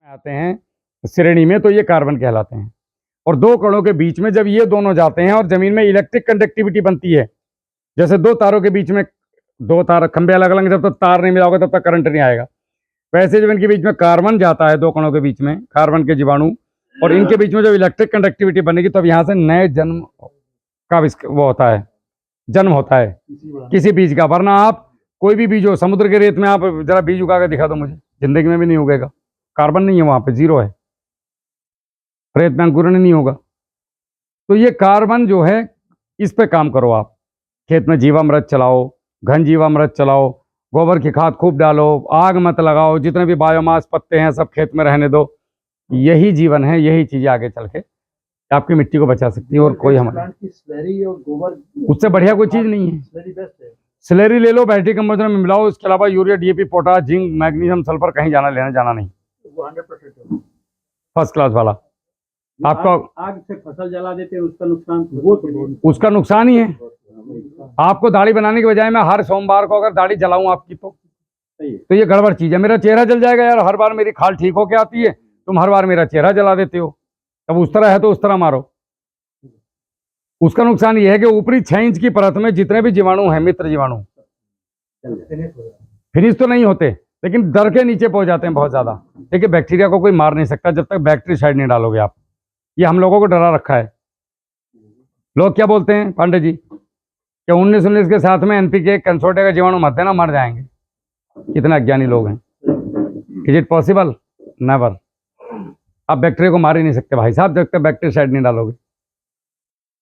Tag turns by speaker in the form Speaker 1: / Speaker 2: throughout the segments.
Speaker 1: आते हैं श्रेणी में तो ये कार्बन कहलाते हैं। और दो कणों के बीच में जब ये दोनों जाते हैं और जमीन में इलेक्ट्रिक कंडक्टिविटी बनती है, जैसे दो तारों के बीच में, दो तार खंभे अलग अलग, जब तक तार नहीं मिला होगा तब तक करंट नहीं आएगा। वैसे जब इनके बीच में कार्बन जाता है, दो कणों के बीच में कार्बन के जीवाणु, और इनके बीच में जब इलेक्ट्रिक कंडक्टिविटी बनेगी तब यहाँ से नए जन्म का वो होता है, जन्म होता है किसी बीज का। वरना आप कोई भी बीज हो, समुद्र के रेत में आप जरा बीज उगा के दिखा दो मुझे, जिंदगी में भी नहीं उगेगा। कार्बन नहीं है वहां पे, जीरो है। रेत में अंकुरण नहीं होगा। तो ये कार्बन जो है, इस पे काम करो आप। खेत में जीवामृत चलाओ, घन जीवामृत चलाओ, गोबर की खाद खूब डालो, आग मत लगाओ, जितने भी बायोमास पत्ते हैं सब खेत में रहने दो। यही जीवन है, यही चीजें आगे चल के आपकी मिट्टी को बचा सकती है। और कोई हमारा
Speaker 2: स्लरी और गोबर
Speaker 1: उससे बढ़िया कोई चीज नहीं है।
Speaker 2: स्लरी बेस्ट है।
Speaker 1: स्लरी ले लो, बैटरी कंपोजर में मिलाओ, इसके अलावा urea, DAP, potash, zinc, magnesium, sulphur कहीं लेने जाना नहीं।
Speaker 2: वो 100%
Speaker 1: फर्स्ट क्लास वाला। आपका
Speaker 2: आग से फसल जला देते हैं, उसका नुकसान वो
Speaker 1: उसका नुकसान ही है। आपको दाढ़ी बनाने के बजाय मैं हर सोमवार को अगर दाढ़ी जलाऊं आपकी, तो ये गड़बड़ चीज है। मेरा चेहरा जल जाएगा यार। हर बार मेरी खाल ठीक होके आती है, तुम हर बार मेरा चेहरा जला देते हो। तब उस तरह है तो उस तरह मारो। उसका नुकसान ये है कि ऊपरी 6 इंच की परत में जितने भी जीवाणु हैं, मित्र जीवाणु, फिनिश तो नहीं होते, लेकिन दर के नीचे पहुंच जाते हैं बहुत ज्यादा। देखिए, बैक्टीरिया को कोई मार नहीं सकता जब तक बैक्टीरिसाइड नहीं डालोगे आप। ये हम लोगों को डरा रखा है। लोग क्या बोलते हैं पांडे जी, कि 19 के साथ में एनपीके कंसोर्टिया का जीवाणु मत देना, मर जाएंगे। कितने अज्ञानी लोग हैं। Is it possible? नेवर। आप बैक्टीरिया को मार ही नहीं सकते भाई साहब जब तक बैक्टीरिसाइड नहीं डालोगे।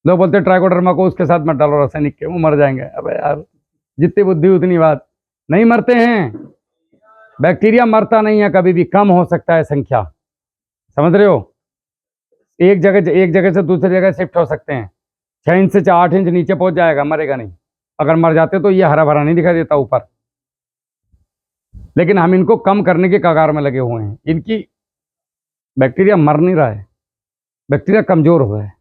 Speaker 1: लोग बोलते हैं ट्राइकोडर्मा को उसके साथ मत डालो रासायनिक के, वो मर जाएंगे। अबे यार, जितनी बुद्धि उतनी बात। नहीं मरते हैं बैक्टीरिया, मरता नहीं है कभी भी, कम हो सकता है संख्या। समझ रहे हो? एक जगह से दूसरी जगह शिफ्ट हो सकते हैं। 6 इंच से 8 इंच नीचे पहुंच जाएगा, मरेगा नहीं। अगर मर जाते तो ये हरा भरा नहीं दिखाई देता ऊपर। लेकिन हम इनको कम करने के कगार में लगे हुए हैं। इनकी बैक्टीरिया मर नहीं रहा है, बैक्टीरिया कमजोर हुआ है,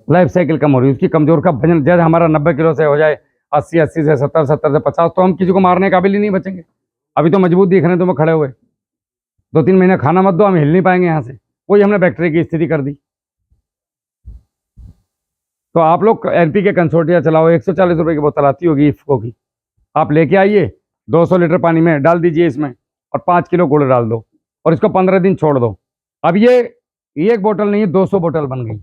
Speaker 1: लाइफ साइकिल कम हो रही है उसकी। कमजोर का वजन जैसे हमारा 90 किलो से हो जाए 80 से 70 से 50, तो हम किसी को मारने के काबिल ही नहीं बचेंगे। अभी तो मजबूत दिख रहे हैं तुम्हें खड़े हुए। 2-3 महीने खाना मत दो, हम हिल नहीं पाएंगे यहाँ से। वही हमने बैक्टीरिया की स्थिति कर दी। तो आप लोग एनपीके कंसोर्टिया चलाओ। 140 रुपए की बोतल आती होगी इफ्को की, आप लेके आइए। 200 लीटर पानी में डाल दीजिए इसमें, और 5 किलो गुड़ डाल दो, और इसको 15 दिन छोड़ दो। अब ये एक बोतल नहीं, 200 बोतल बन गई।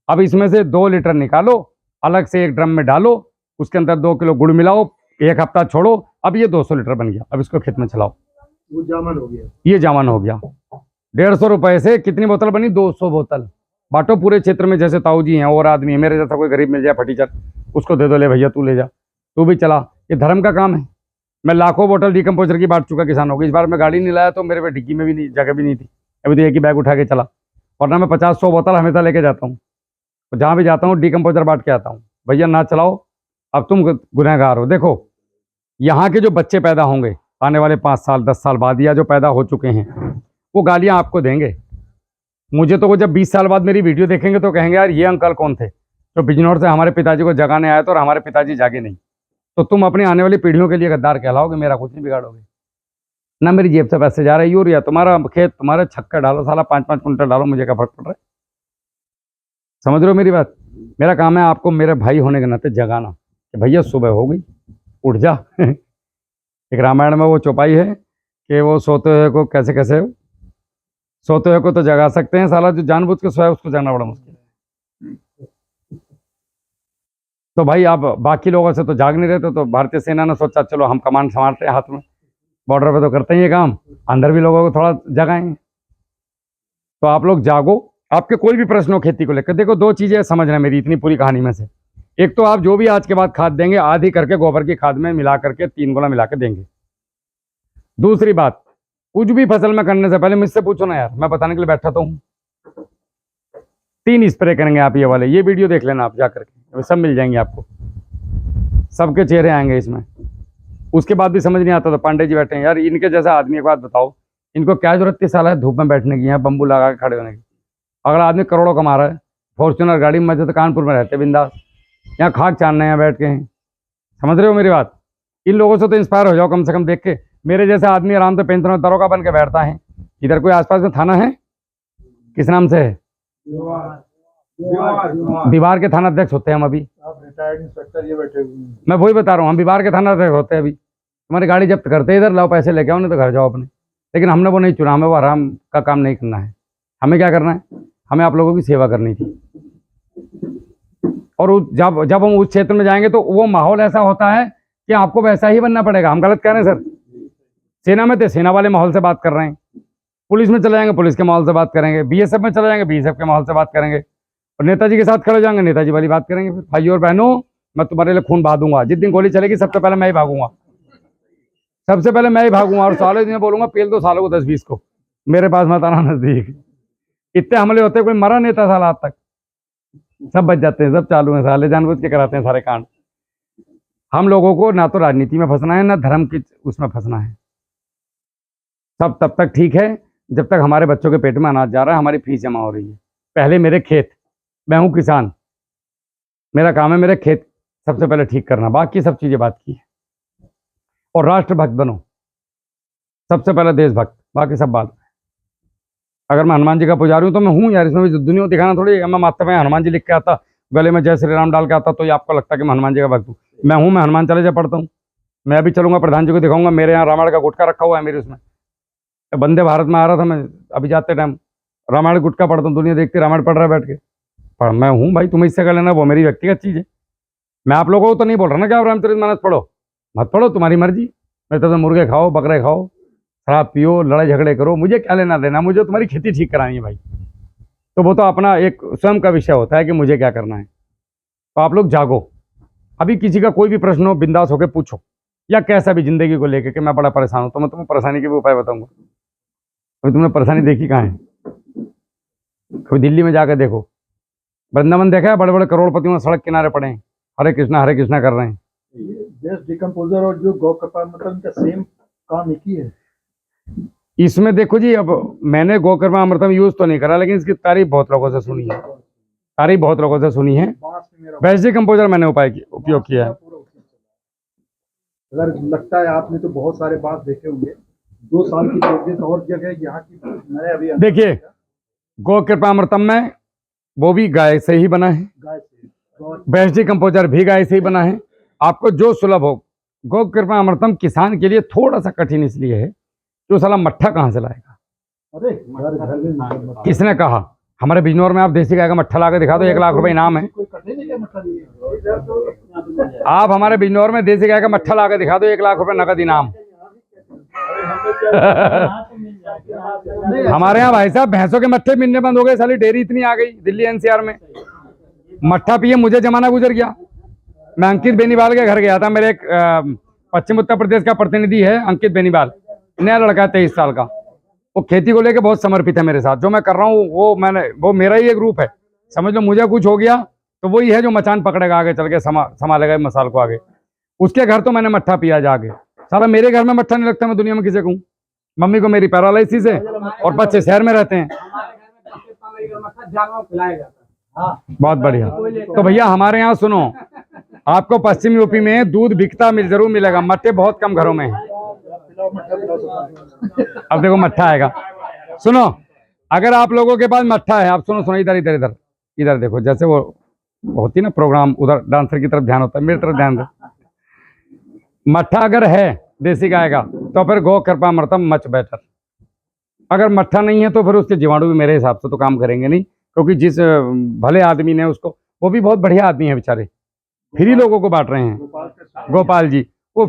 Speaker 1: अब इसमें से 2 लीटर निकालो, अलग से एक ड्रम में डालो, उसके अंदर 2 किलो गुड़ मिलाओ, 1 हफ्ता छोड़ो। अब ये 200 लीटर बन गया। अब इसको खेत में चलाओ,
Speaker 2: वो जामन हो गया।
Speaker 1: ये जामन हो गया। 150 रुपए से कितनी बोतल बनी? 200 बोतल। बांटो पूरे क्षेत्र में, जैसे ताऊ जी हैं और आदमी है, मेरे जैसा कोई गरीब मिल जाए फटीचर, उसको दे दो, ले भैया तू ले जा, तू भी चला। ये धर्म का काम है। मैं लाखों बोतल डीकम्पोजर की बांट चुका किसानों को। इस बार मैं गाड़ी नहीं लाया तो मेरे पे डिग्गी में भी नहीं जगह भी नहीं थी। अभी तो एक ही बैग उठा के चला, वरना मैं 50-100 बोतल हमेशा लेके जाता हूँ। तो जहाँ भी जाता हूँ डीकम्पोजर बांट के आता हूँ। भैया ना चलाओ, अब तुम गुनहगार हो। देखो, यहाँ के जो बच्चे पैदा होंगे आने वाले 5 साल 10 साल बाद, या जो पैदा हो चुके हैं, वो गालियाँ आपको देंगे। मुझे तो वो जब 20 साल बाद मेरी वीडियो देखेंगे तो कहेंगे यार ये अंकल कौन थे जो बिजनौर से हमारे पिताजी को जगाने आए थे और हमारे पिताजी जागे नहीं। तो तुम अपनी आने वाली पीढ़ियों के लिए गद्दार कहलाओगे, मेरा कुछ नहीं बिगाड़ोगे। ना मेरी जेब से पैसे जा रहे हैं, यूरिया तुम्हारा खेत, तुम्हारे छक्कर डालो साला, 5-5 कुंटल डालो, मुझे क्या फर्क पड़ रहा है? समझ रहे हो मेरी बात? मेरा काम है आपको मेरे भाई होने के नाते जगाना कि भैया सुबह हो गई, उठ जा। एक रामायण में वो चौपाई है कि वो सोते हुए को कैसे कैसे, सोते हुए को तो जगा सकते हैं, साला जो जानबूझ के सोया उसको जगाना बड़ा मुश्किल है। तो भाई आप बाकी लोगों से तो जाग नहीं रहे थे, तो भारतीय सेना ने सोचा चलो हम कमांड संभालते हैं हाथ में, बॉर्डर पे तो करते हैं ये काम, अंदर भी लोगों को थोड़ा जगाएंगे। तो आप लोग जागो। आपके कोई भी प्रश्न हो खेती को लेकर, देखो 2 चीजें समझना मेरी इतनी पूरी कहानी में से। एक तो आप जो भी आज के बाद खाद देंगे, आधी करके गोबर की खाद में मिला करके 3 गुना मिला के देंगे। दूसरी बात, कुछ भी फसल में करने से पहले मुझसे पूछो ना यार, मैं बताने के लिए बैठा तो हूँ। 3 स्प्रे करेंगे आप ये वाले, ये वीडियो देख लेना आप जा करके, सब मिल जाएंगे आपको, सबके चेहरे आएंगे इसमें। उसके बाद भी समझ नहीं आता तो पांडे जी बैठे हैं यार, इनके जैसा आदमी एक बात बताओ, इनको क्या जरूरत थी साला धूप में बैठने की, यहाँ बम्बू लगा के खड़े होने की। अगला आदमी करोड़ों कमा रहा है, फॉर्च्यूनर गाड़ी में, मजे तो कानपुर में रहते बिंदास, यहाँ खाक छानने यहाँ बैठ के हैं। समझ रहे हो मेरी बात? इन लोगों से तो इंस्पायर हो जाओ कम से कम देख के। मेरे जैसे आदमी आराम से पेंशन में दरोगा बन के बैठता है। इधर कोई आसपास में थाना है? किस नाम से है? बिहार के थाना अध्यक्ष होते हैं हम अभी।
Speaker 2: आप रिटायर्ड इंस्पेक्टर ये बैठे हुए हैं।
Speaker 1: मैं वही बता रहा हूँ, हम बिहार के थाना अध्यक्ष होते हैं अभी। तुम्हारी गाड़ी जब्त करते हैं, इधर लाओ पैसे लेके आओ, नहीं तो घर जाओ अपने। लेकिन हमने वो नहीं चुना, हमें वो आराम का काम नहीं करना है। हमें क्या करना है? हमें आप लोगों की सेवा करनी थी। और जब हम उस क्षेत्र में जाएंगे तो वो माहौल ऐसा होता है कि आपको वैसा ही बनना पड़ेगा। हम गलत कह रहे हैं सर? सेना में थे, सेना वाले माहौल से बात कर रहे हैं। पुलिस में चले जाएंगे, पुलिस के माहौल से बात करेंगे। बीएसएफ में चले जाएंगे, बीएसएफ के माहौल से बात करेंगे। और नेताजी के साथ खड़े जाएंगे, नेताजी वाली बात करेंगे। फिर भाइयों और बहनों, मैं तुम्हारे लिए खून बहा दूंगा। जिस दिन गोली चलेगी सबसे पहले मैं ही भागूंगा, सबसे पहले मैं ही भागूंगा। और सालों दिन बोलूंगा पेल दो सालों को 10-20 को, मेरे पास मत आना नजदीक। इतने हमले होते हैं, कोई मरा नहीं था साल आज तक। सब बच जाते हैं, सब चालू है, साले जानबूझ के कराते हैं सारे कांड। हम लोगों को ना तो राजनीति में फंसना है, ना धर्म की उसमें फंसना है। सब तब तक ठीक है जब तक हमारे बच्चों के पेट में अनाज जा रहा है, हमारी फीस जमा हो रही है। पहले मेरे खेत, मैं हूँ किसान, मेरा काम है मेरे खेत सबसे पहले ठीक करना, बाकी सब चीजें बात की है। और राष्ट्रभक्त बनो, सबसे पहले देशभक्त, बाकी सब बात। अगर मैं हनुमान जी का पुजारी हूँ तो मैं हूँ यार, इसमें भी दुनिया को दिखाना थोड़ी है। मैं माथे में हनुमान जी लिख के आता, गले में जय श्री राम डाल के आता, तो ये आपको लगता है कि मैं हनुमान जी का भक्त हूँ? मैं हूँ, मैं हनुमान चालीसा पढ़ता हूँ। मैं अभी चलूंगा, प्रधान जी को दिखाऊंगा, मेरे यहाँ रामायण का गुटका रखा हुआ है मेरे उसमें। वंदे भारत में आ रहा था मैं अभी जाते टाइम, रामायण गुटका पढ़ता हूँ। दुनिया देखती रामायण पढ़ रहा है बैठ के, पर मैं हूँ भाई, तुम्हें इससे कर लेना, वो मेरी व्यक्तिगत चीज़ है। मैं आप लोगों को तो नहीं बोल रहा ना कि आप रामचरितमानस पढ़ो, मत पढ़ो, तुम्हारी मर्जी। मैं तो मुर्गे खाओ, बकरे खाओ, शराब पियो, लड़ाई झगड़े करो, मुझे क्या लेना देना। मुझे तुम्हारी खेती ठीक करानी है भाई, तो वो तो अपना एक स्वयं का विषय होता है कि मुझे क्या करना है। तो आप लोग जागो। अभी किसी का कोई भी प्रश्न हो, बिंदास होकर पूछो, या कैसा भी जिंदगी को लेकर कि मैं बड़ा परेशान हूँ, तो मैं तुम्हें परेशानी के भी उपाय बताऊंगा। अभी तुमने परेशानी देखी कहाँ है? कभी दिल्ली में जाकर देखो, वृंदावन देखा है? बड़े बड़े करोड़पतियों सड़क किनारे पड़े हैं, हरे कृष्णा कर रहे हैं।
Speaker 2: वेस्ट डिकम्पोजर और जो गौ कृपामृतम का सेम काम एक ही है।
Speaker 1: इसमें देखो जी, अब मैंने गोकर्मा अमृतम यूज तो नहीं करा, लेकिन इसकी तारीफ बहुत लोगों से सुनी है, तारीफ बहुत लोगों से सुनी है। वेस्ट डिकम्पोजर मैंने उपयोग किया है।
Speaker 2: अगर लगता है आपने तो बहुत सारे बात देखे होंगे, 2 साल की प्रोग्रेस और जगह यहाँ की मैंने अभी
Speaker 1: देखिए, गो कृपा अमृतम में वो भी गाय से ही बना है,
Speaker 2: गाय से,
Speaker 1: वेस्ट डिकम्पोजर भी गाय से ही बना है। आपको जो सुलभ हो। गो कृपा अमृतम किसान के लिए थोड़ा सा कठिन इसलिए है कि वो साला मट्ठा कहाँ से लाएगा?
Speaker 2: अरे घर में
Speaker 1: किसने कहा? हमारे बिजनौर में आप देसी गाय का मट्ठा ला के दिखा दो, 1 लाख रुपए इनाम है।
Speaker 2: कोई कठिन नहीं है मतलब।
Speaker 1: आप हमारे बिजनौर में देसी गाय का मट्ठा ला के दिखा दो, 1 लाख रुपए नकद इनाम। हमारे यहाँ भाई साहब भैंसों के मट्ठे मिलने बंद हो गए, साली डेयरी इतनी आ गई दिल्ली एनसीआर में। मट्ठा पिए मुझे जमाना गुजर गया। मैं अंकित बेनीवाल के घर गया था, मेरे एक पश्चिम उत्तर प्रदेश का प्रतिनिधि है अंकित बेनीवाल, नया लड़का है 23 साल का। वो खेती को लेकर बहुत समर्पित है मेरे साथ। जो मैं कर रहा हूँ वो मेरा ही एक रूप है, समझ लो। मुझे कुछ हो गया तो वही है जो मचान पकड़ेगा आगे चल के, संभालेगा मसाल को आगे। उसके घर तो मैंने मट्ठा पिया जाके, सारा मेरे घर में मट्ठा नहीं लगता। मैं दुनिया में किसी कहूँ? मम्मी को मेरी पैरालिसिस है और बच्चे शहर में रहते हैं। बहुत बढ़िया। तो भैया हमारे यहाँ सुनो, आपको पश्चिम यूपी में दूध बिकता जरूर मिलेगा, मट्ठे बहुत कम घरों में है। अब देखो मट्ठा आएगा। सुनो, अगर आप लोगों के पास मट्ठा है, आप सुनो इधर इधर इधर इधर देखो, जैसे वो होती ना प्रोग्राम, उधर डांसर की तरफ ध्यान होता है, मेरी तरफ ध्यान दो। मट्ठा अगर है देसी गाय का तो फिर गो कृपामृतम मच बेटर। अगर मट्ठा नहीं है तो फिर उसके जीवाणु भी मेरे हिसाब से तो काम करेंगे नहीं, क्योंकि जिस भले आदमी ने उसको, वो भी बहुत बढ़िया आदमी है बेचारे, फ्री लोगों को बांट रहे हैं, गोपाल जी। वो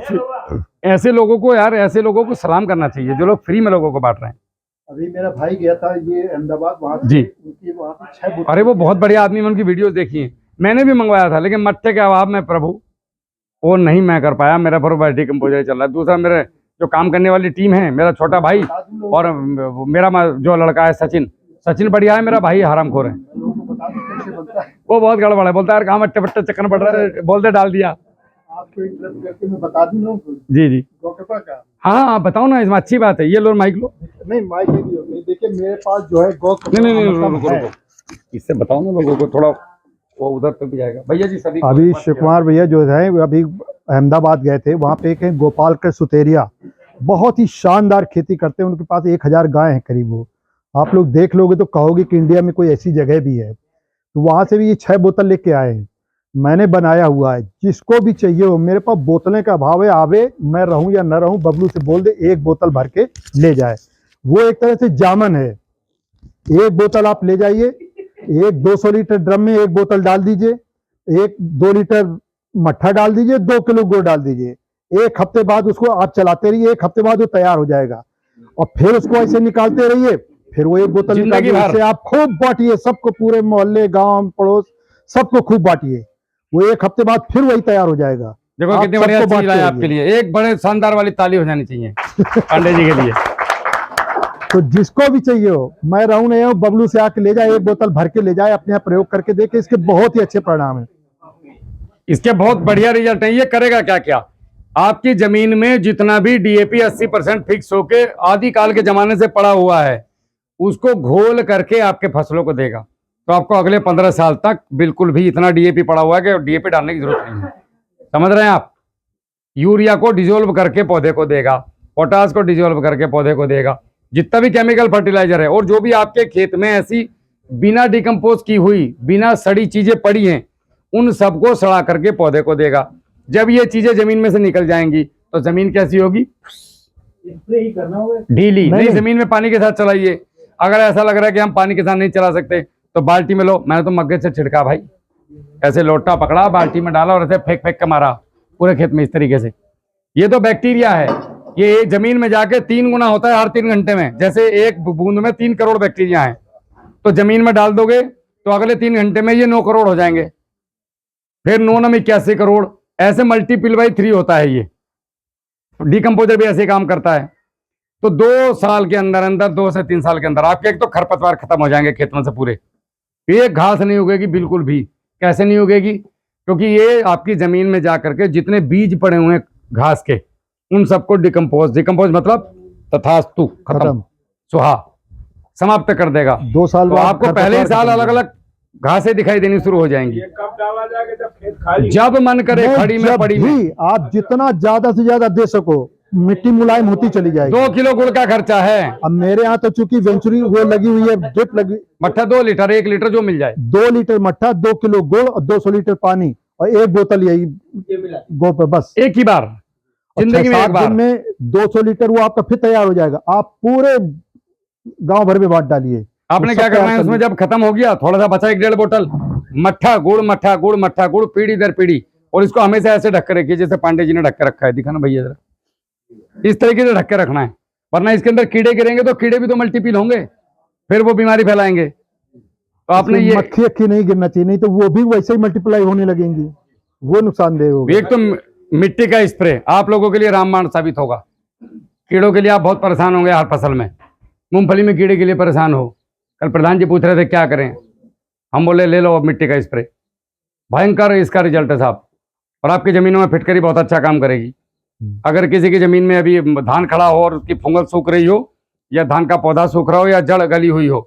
Speaker 1: ऐसे लोगों को यार, ऐसे लोगों को सलाम करना चाहिए जो लोग फ्री में लोगों को बांट रहे हैं।
Speaker 2: अभी मेरा भाई गया था ये अहमदाबाद, वहाँ
Speaker 1: जी,
Speaker 2: उनकी वहाँ पे 6 बोतल।
Speaker 1: अरे वो बहुत बढ़िया आदमी, मैं उनकी वीडियोस देखी है, मैंने भी मंगवाया था, लेकिन मट्ठे के अभाव में प्रभु वो नहीं मैं कर पाया। मेरा फिर वेस्ट डिकम्पोजर चल रहा है। दूसरा मेरे जो काम करने वाली टीम है, मेरा छोटा भाई और मेरा जो लड़का है सचिन बढ़िया है, मेरा भाई हरामखोर है। वो बहुत गड़बड़ है, बोलता है यार कहाँ मट्टे पट्टे चक्कर पड़ रहा है, बोलते डाल दिया।
Speaker 2: आपको इंटरेस्ट करके मैं बता दूं लोगों को।
Speaker 1: जी
Speaker 2: गौ कृपा का।
Speaker 1: हाँ बताओ ना, इसमें अच्छी बात है। ये लो माइक लो।
Speaker 2: नहीं माइक नहीं, देखिए मेरे पास जो है गौ कृपा।
Speaker 1: नहीं, इससे बताओ ना लोगों को, थोड़ा वो उधर पे भी जाएगा भैया जी। सभी
Speaker 3: अभी शिव कुमार भैया जो है अभी अहमदाबाद गए थे, वहाँ पे एक है गोपाल के सुतेरिया,
Speaker 2: बहुत ही शानदार खेती करते हैं। उनके पास 1000 गाय हैं करीब। वो आप लोग देख लोगे तो कहोगे कि इंडिया में कोई ऐसी जगह भी है। तो वहां से भी ये 6 बोतल लेके आए हैं, मैंने बनाया हुआ है। जिसको भी चाहिए हो, मेरे पास बोतलें का अभाव है, आवे, मैं रहूं या न रहूं, बबलू से बोल दे 1 बोतल भर के ले जाए। वो एक तरह से जामन है। 1 बोतल आप ले जाइए, एक 200 लीटर ड्रम में 1 बोतल डाल दीजिए, 2 लीटर मट्ठा डाल दीजिए, 2 किलो गुड़ डाल दीजिए। 1 हफ्ते बाद उसको आप चलाते रहिए, 1 हफ्ते बाद वो तैयार हो जाएगा। और फिर उसको ऐसे निकालते रहिए, फिर वो 1 बोतल
Speaker 1: जिंदगी
Speaker 2: निकालिए।
Speaker 1: भर।
Speaker 2: इससे आप खूब बांटिए सबको, पूरे मोहल्ले, गांव, पड़ोस सबको खूब बांटिए। वो 1 हफ्ते बाद फिर वही तैयार हो जाएगा।
Speaker 1: देखो
Speaker 2: आप
Speaker 1: कितनी बढ़िया
Speaker 2: सबको
Speaker 1: चीज लाए
Speaker 2: बांटते
Speaker 1: आपके
Speaker 2: रहिए।
Speaker 1: लिए। एक बड़े शानदार वाली ताली हो जानी चाहिए पांडे जी के लिए।
Speaker 2: तो जिसको भी चाहिए हो, मैं रहूं नहीं हूं, बबलू से आके ले जाए, 1 बोतल भर के ले जाए, अपने यहाँ प्रयोग करके देखे, इसके बहुत ही अच्छे परिणाम है।
Speaker 1: इसके बहुत बढ़िया रिजल्ट है। ये करेगा क्या क्या, आपकी जमीन में जितना भी डीएपी 80% फिक्स होके आदि काल के जमाने से पड़ा हुआ है, उसको घोल करके आपके फसलों को देगा। तो आपको अगले 15 साल तक बिल्कुल भी इतना डीएपी पड़ा हुआ है कि डीएपी डालने की जरूरत नहीं है। समझ रहे हैं आप। यूरिया को डिजोल्व करके पौधे को देगा, पोटास को डिजोल्व करके पौधे को देगा, जितना भी केमिकल फर्टिलाइजर है। और जो भी आपके खेत में ऐसी बिना डिकम्पोज की हुई, बिना सड़ी चीजें पड़ी हैं, उन सबको सड़ा करके पौधे को देगा। जब ये चीजें जमीन में से निकल जाएंगी तो जमीन कैसी होगी,
Speaker 2: स्प्रे ही करना होगा।
Speaker 1: ढीली। नहीं, जमीन में पानी के साथ चलाइए। अगर ऐसा लग रहा है कि हम पानी के साथ नहीं चला सकते तो बाल्टी में लो। मैंने तो मग्गे से छिड़का भाई, ऐसे लोटा पकड़ा, बाल्टी में डाला और ऐसे फेंक फेंक के मारा पूरे खेत में इस तरीके से। ये तो बैक्टीरिया है, ये जमीन में जाके 3 गुना होता है हर 3 घंटे में। जैसे एक बूंद में 3 करोड़ बैक्टीरिया हैं, तो जमीन में डाल दोगे तो अगले 3 घंटे में ये 9 करोड़ हो जाएंगे, फिर 9 में 81 करोड़, ऐसे मल्टीपल बाई 3 होता है। ये डिकम्पोजर भी ऐसे काम करता है। तो 2 साल के अंदर अंदर, 2 से 3 साल के अंदर आपके एक तो खरपतवार खत्म हो जाएंगे खेत में से पूरे। एक घास नहीं उगेगी बिल्कुल भी। कैसे नहीं उगेगी, क्योंकि ये आपकी जमीन में जा करके जितने बीज पड़े हुए हैं घास के, उन सबको डिकम्पोज मतलब तथास्तु, खत्म, सुहा, समाप्त कर देगा।
Speaker 2: 2 साल
Speaker 1: तो
Speaker 2: बाद
Speaker 1: आपको पहले ही साल अलग अलग घासें दिखाई देनी शुरू हो जाएंगी।
Speaker 3: ये कब डाला जाएगा, जब खेत खाली,
Speaker 1: जब मन करे, खड़ी में
Speaker 2: जब
Speaker 1: पड़ी में।
Speaker 2: भी आप जितना ज्यादा से ज्यादा दे सको, मिट्टी मुलायम होती चली जाएगी।
Speaker 1: 2 किलो गुड़ का खर्चा है।
Speaker 2: अब मेरे यहाँ तो चूंकि वेंचुरी वो लगी हुई है, ड्रिप लगी,
Speaker 1: मट्ठा 2 लीटर, 1 लीटर जो मिल जाए।
Speaker 2: 2 लीटर मट्ठा, 2 किलो गुड़ और 200 लीटर पानी और 1 बोतल यही गोबर, बस
Speaker 1: एक ही बार जिंदगी में,
Speaker 2: 7
Speaker 1: एक बार।
Speaker 2: दिन में 200 लीटर वो आपका फिर तैयार हो जाएगा। आप पूरे गांव भर में बांट डालिए।
Speaker 1: आपने क्या करना है, उसमें जब खत्म हो गया थोड़ा सा बचा 1-1.5 बोतल मट्ठा गुड़, मट्ठा गुड़, मट्ठा गुड़, पीढ़ी दर पीढ़ी। और इसको हमेशा ऐसे ढक के रखिए जैसे पांडे जी ने ढक के रखा है। दिखाना भैया जरा, इस तरीके से ढक के रखना है, वरना इसके अंदर कीड़े गिरेंगे तो कीड़े भी तो मल्टीपल होंगे, फिर वो बीमारी फैलाएंगे। तो आपने ये
Speaker 2: मक्खी अक्खी नहीं गिरना चाहिए, नहीं तो वो भी वैसे ही मल्टीप्लाई होने लगेंगी, वो नुकसानदेह होगा।
Speaker 1: एक तो मिट्टी का स्प्रे आप लोगों के लिए रामबाण साबित होगा। कीड़ों के लिए आप बहुत परेशान होंगे हर फसल में। मूंगफली में कीड़े के लिए परेशान हो, कल प्रधान जी पूछ रहे थे क्या करें, हम बोले ले लो अब मिट्टी का स्प्रे, भयंकर इसका रिजल्ट है साहब। और आपकी जमीनों में फिटकरी बहुत अच्छा काम करेगी। अगर किसी की जमीन में अभी धान खड़ा हो और उसकी फुंगल सूख रही हो, या धान का पौधा सूख रहा हो, या जड़ गली हुई हो,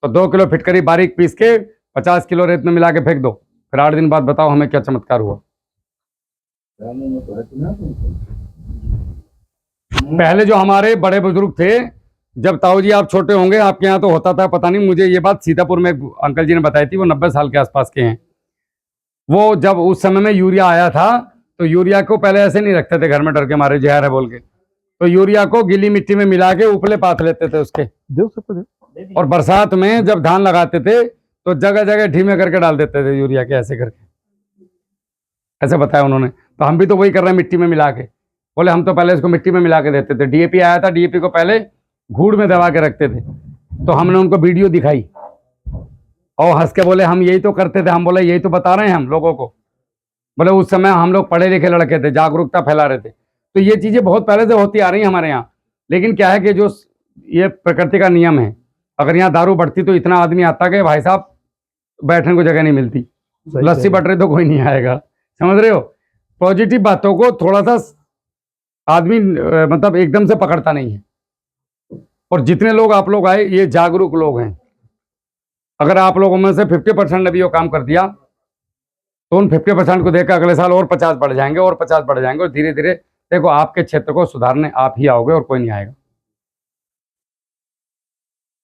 Speaker 1: तो 2 किलो फिटकरी बारीक पीस के 50 किलो रेत में मिला के फेंक दो। फिर 8 दिन बाद बताओ हमें क्या चमत्कार हुआ। पहले जो हमारे बड़े बुजुर्ग थे, जब ताऊ जी आप छोटे होंगे, आपके यहाँ तो होता था, पता नहीं मुझे, ये बात सीतापुर में अंकल जी ने बताई थी, वो 90 साल के आसपास के हैं। वो जब उस समय में यूरिया आया था, तो यूरिया को पहले ऐसे नहीं रखते थे घर में, डर के मारे जहर है बोल के। तो यूरिया को गीली मिट्टी में मिला के उपले पाथ लेते थे उसके,
Speaker 2: दो सबको।
Speaker 1: और बरसात में जब धान लगाते थे तो जगह जगह ढीमे करके डाल देते थे यूरिया के, ऐसे करके, ऐसे बताया उन्होंने। तो हम भी तो वही कर रहे हैं, मिट्टी में मिला के। बोले हम तो पहले इसको मिट्टी में मिला के देते थे। डीएपी आया था, डीएपी को पहले घूड़ में दबा के रखते थे। तो हमने उनको वीडियो दिखाई और हंस के बोले हम यही तो करते थे। हम बोले यही तो बता रहे हैं हम लोगों को। बोले उस समय हम लोग पढ़े लिखे लड़के थे, जागरूकता फैला रहे थे। तो ये चीज़ें बहुत पहले से होती आ रही हैं हमारे यहाँ। लेकिन क्या है कि जो ये प्रकृति का नियम है, अगर यहाँ दारू बढ़ती तो इतना आदमी आता कि भाई साहब बैठने को जगह नहीं मिलती, लस्सी बट रही तो कोई नहीं आएगा। समझ रहे हो। पॉजिटिव बातों को थोड़ा सा आदमी मतलब एकदम से पकड़ता नहीं है। और जितने लोग आप लोग आए, ये जागरूक लोग हैं। अगर आप लोगों में से 50% ने भी वो काम कर दिया, तो उन 50% को देखकर अगले साल और 50 बढ़ जाएंगे, और 50 बढ़ जाएंगे, और धीरे धीरे देखो आपके क्षेत्र को सुधारने आप ही आओगे और कोई नहीं आएगा।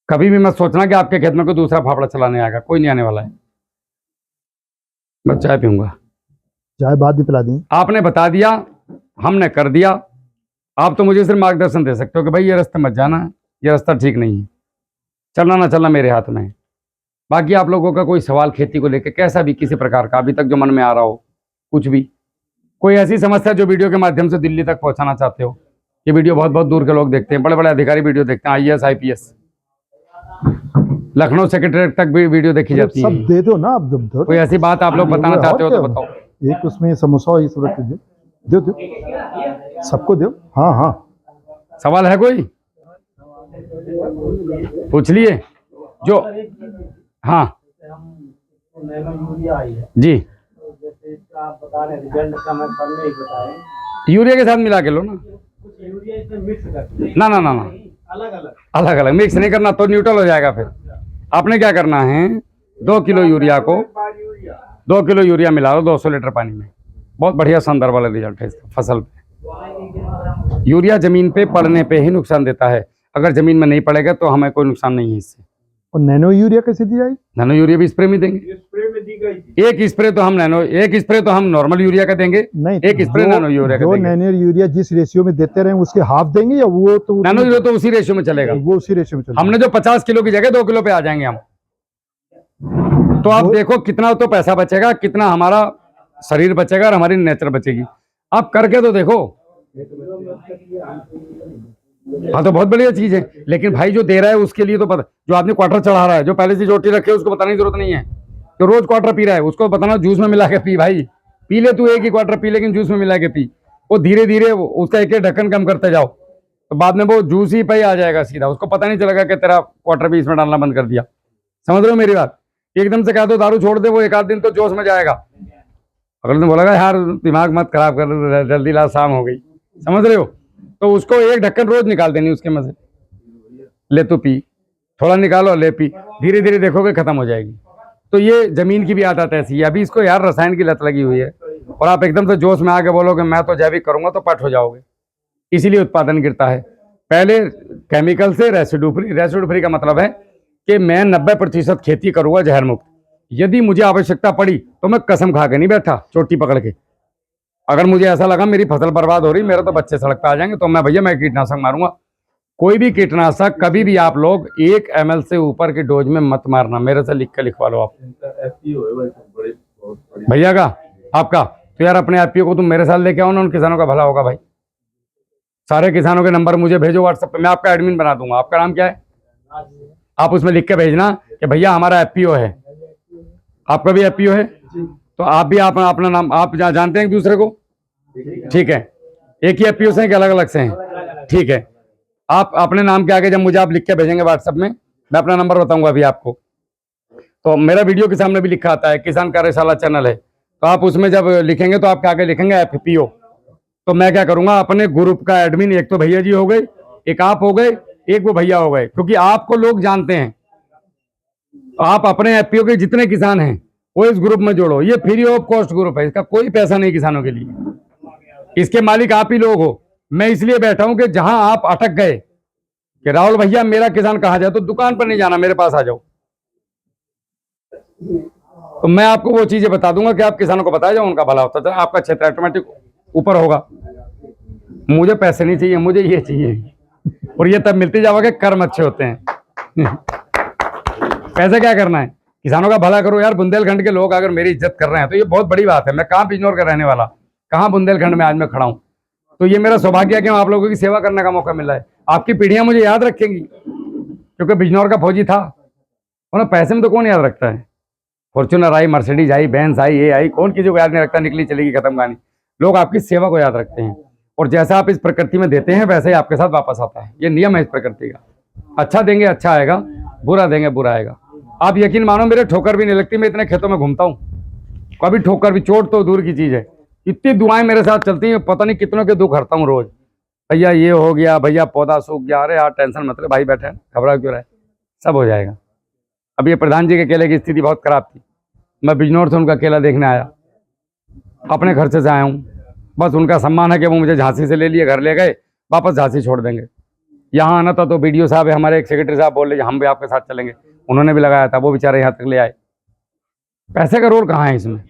Speaker 1: कभी भी मत सोचना कि आपके खेत में कोई दूसरा फाफड़ा चलाने आएगा, कोई नहीं आने वाला है। मैं चाय पीऊंगा।
Speaker 2: चाय बाद में पिला दी।
Speaker 1: आपने बता दिया, हमने कर दिया। आप तो मुझे सिर्फ मार्गदर्शन दे सकते हो कि भाई ये रास्ते मत जाना, ये रास्ता ठीक नहीं है, चलना ना चलना मेरे हाथ में है। बाकी आप लोगों का कोई सवाल खेती को लेकर कैसा भी किसी प्रकार का अभी तक जो मन में आ रहा हो, कुछ भी, कोई ऐसी समस्या जो वीडियो के माध्यम से दिल्ली तक पहुंचाना चाहते हो। ये वीडियो बहुत बहुत दूर के लोग देखते हैं, बड़े बड़े अधिकारी वीडियो देखते हैं, IAS IPS, लखनऊ सेक्रेटरीट तक भी वीडियो देखी जाती
Speaker 2: सब
Speaker 1: है।
Speaker 2: दे दो ना आप।
Speaker 1: कोई ऐसी बात आप लोग बताना
Speaker 2: और
Speaker 1: चाहते हो
Speaker 2: क्या?
Speaker 1: तो बताओ।
Speaker 2: एक उसमें समोसा ये सब रख दीजिए। दो सबको दो। हाँ हाँ
Speaker 1: सवाल है कोई? पूछ लिए जो। हाँ जी,
Speaker 3: जैसे आप बता रहे हैं रिजल्ट का मैं पढ़ने ही बताए,
Speaker 1: यूरिया के साथ मिला के लो ना।
Speaker 3: कुछ यूरिया इसमें मिक्स करते
Speaker 1: ना ना ना ना,
Speaker 3: अलग अलग।
Speaker 1: अलग अलग मिक्स नहीं करना, तो न्यूट्रल हो जाएगा। फिर आपने क्या करना है, 2 किलो यूरिया को 2 किलो यूरिया मिला लो 200 लीटर पानी में। बहुत बढ़िया शानदार वाला रिजल्ट है इसका फसल पे। यूरिया जमीन पे पड़ने पे ही नुकसान देता है, अगर जमीन में नहीं पड़ेगा तो हमें कोई नुकसान नहीं है इससे।
Speaker 2: और नैनो यूरिया कैसे दी जाएगी?
Speaker 1: नैनो यूरिया भी स्प्रे में देंगे।
Speaker 3: ये स्प्रे में दी गई थी।
Speaker 1: एक स्प्रे तो हम नॉर्मल यूरिया का देंगे,
Speaker 2: नहीं,
Speaker 1: एक स्प्रे नैनो यूरिया का
Speaker 2: जो
Speaker 1: देंगे।
Speaker 2: नैनो यूरिया जिस रेशियो में देते रहे उसके हाफ देंगे या वो तो
Speaker 1: नैनो यूरिया तो उसी रेशियो में चलेगा।
Speaker 2: वो उसी रेशियो में चलेगा।
Speaker 1: हमने जो 50 किलो की जगह 2 किलो पे आ जाएंगे हम। तो आप देखो कितना तो पैसा बचेगा, कितना हमारा शरीर बचेगा और हमारी नेचर बचेगी। आप करके तो देखो। हाँ तो बहुत बढ़िया चीज है, लेकिन भाई जो दे रहा है उसके लिए तो पता, जो आदमी क्वार्टर चढ़ा रहा है, जो पहले से चोटी रखे उसको बताने की जरूरत नहीं है। जो रोज क्वार्टर पी रहा है उसको बताना जूस में मिला के पी, भाई पी ले तू एक ही क्वार्टर पी, लेकिन जूस में मिला के पी। वो धीरे धीरे उसका एक एक ढक्कन कम करते जाओ, तो बाद में वो जूस ही पे ही आ जाएगा सीधा, उसको पता नहीं चलेगा कि तेरा क्वार्टर भी इसमें डालना बंद कर दिया। समझ रहे हो मेरी बात? एकदम से कह दो दारू छोड़ दे, वो एक आध दिन तो जोश में जाएगा, अगले दिन बोलेगा यार दिमाग मत खराब कर, जल्दी ला शाम हो गई। समझ रहे हो? तो उसको एक ढक्कन रोज निकाल देनी उसके में से, ले तो पी, थोड़ा निकालो ले पी, धीरे धीरे देखोगे खत्म हो जाएगी। तो ये जमीन की भी आदत ऐसी है। अभी इसको यार रसायन की लत लगी हुई है, और आप एकदम से जोश में आके बोलोगे मैं तो जैविक करूंगा तो पट हो जाओगे, इसीलिए उत्पादन गिरता है। पहले केमिकल से रेसिड्यू फ्री का मतलब है कि मैं 90% खेती करूंगा जहर मुक्त। यदि मुझे आवश्यकता पड़ी तो मैं कसम खा के नहीं बैठा चोटी पकड़ के। अगर मुझे ऐसा लगा मेरी फसल बर्बाद हो रही, मेरे तो बच्चे सड़क पे आ जाएंगे, तो मैं कीटनाशक मारूंगा। कोई भी कीटनाशक कभी भी आप लोग 1 ml से ऊपर की डोज में मत मारना। मेरे से लिख के लिखवा लो आप। भैया का आपका तो यार अपने FPO को तुम मेरे साथ लेके आओ ना, उन किसानों का भला होगा भाई। सारे किसानों के नंबर मुझे भेजो व्हाट्सएप पे, मैं आपका एडमिन बना दूंगा। आपका नाम क्या है? आप उसमें लिख के भेजना कि भैया हमारा FPO है, आपका भी FPO है, तो आप भी अपना नाम आप जानते हैं एक दूसरे को, ठीक है? एक ही FPO से हैं कि अलग अलग से हैं? ठीक है, आप अपने नाम के आगे जब मुझे आप लिख के भेजेंगे व्हाट्सएप में, मैं अपना नंबर बताऊंगा अभी आपको। तो मेरा वीडियो के सामने भी लिखा आता है किसान कार्यशाला चैनल है, तो आप उसमें जब लिखेंगे तो आपके आगे लिखेंगे FPO। तो मैं क्या करूंगा, अपने ग्रुप का एडमिन, एक तो भैया जी हो गए, एक आप हो गए, एक वो भैया हो गए, क्योंकि आपको लोग जानते हैं। तो आप अपने FPO के जितने किसान हैं वो इस ग्रुप में जोड़ो। ये फ्री ऑफ कॉस्ट ग्रुप है, इसका कोई पैसा नहीं किसानों के लिए, इसके मालिक आप ही लोग हो। मैं इसलिए बैठा हूं कि जहां आप अटक गए कि राहुल भैया मेरा किसान कहाँ जाए, तो दुकान पर नहीं जाना, मेरे पास आ जाओ। तो मैं आपको वो चीजें बता दूंगा कि आप किसानों को बताया जाओ, उनका भला होता है, आपका क्षेत्र ऑटोमेटिक ऊपर होगा। मुझे पैसे नहीं चाहिए, मुझे ये चाहिए, और ये तब मिलती जाओगे, कर्म अच्छे होते हैं। पैसे क्या करना है, किसानों का भला करो यार। बुंदेलखंड के लोग अगर मेरी इज्जत कर रहे हैं तो ये बहुत बड़ी बात है। मैं कहाँ बिजनौर का रहने वाला, कहाँ बुंदेलखंड में आज मैं खड़ा हूँ, तो ये मेरा सौभाग्य है कि आप लोगों की सेवा करने का मौका मिला है। आपकी पीढ़ियां मुझे याद रखेंगी, क्योंकि बिजनौर का फौजी था। और पैसे में तो कौन याद रखता है? फॉर्च्यूनर आई, मर्सिडीज आई, बेंस आई, ये आई, कौन किसी को याद नहीं रखता? निकली चलेगी खत्म कहानी। लोग आपकी सेवा को याद रखते हैं, और जैसा आप इस प्रकृति में देते हैं वैसे ही आपके साथ वापस आता है। ये नियम है इस प्रकृति का। अच्छा देंगे अच्छा आएगा, बुरा देंगे बुरा आएगा। आप यकीन मानो मेरे ठोकर भी नहीं लगती, मैं इतने खेतों में घूमता हूँ, कभी ठोकर भी, चोट तो दूर की चीज है। इतनी दुआएं मेरे साथ चलती हैं, पता नहीं कितनों के दुख हरता हूँ रोज। भैया ये हो गया, भैया पौधा सूख गया, अरे यार टेंशन मत ले भाई, बैठे घबरा क्यों रहे, सब हो जाएगा। अब ये प्रधान जी के केले की स्थिति बहुत खराब थी, मैं बिजनौर से उनका केला देखने आया, अपने खर्चे से आया हूँ, बस उनका सम्मान है कि वो मुझे झांसी से ले लिए, घर ले गए, वापस झांसी छोड़ देंगे। यहाँ आना था तो BDO साहब है हमारे, एक सेक्रेटरी साहब बोल रहे हम भी आपके साथ चलेंगे, उन्होंने भी लगाया था, वो बेचारे यहाँ तक ले आए। पैसे का रोल कहाँ है इसमें?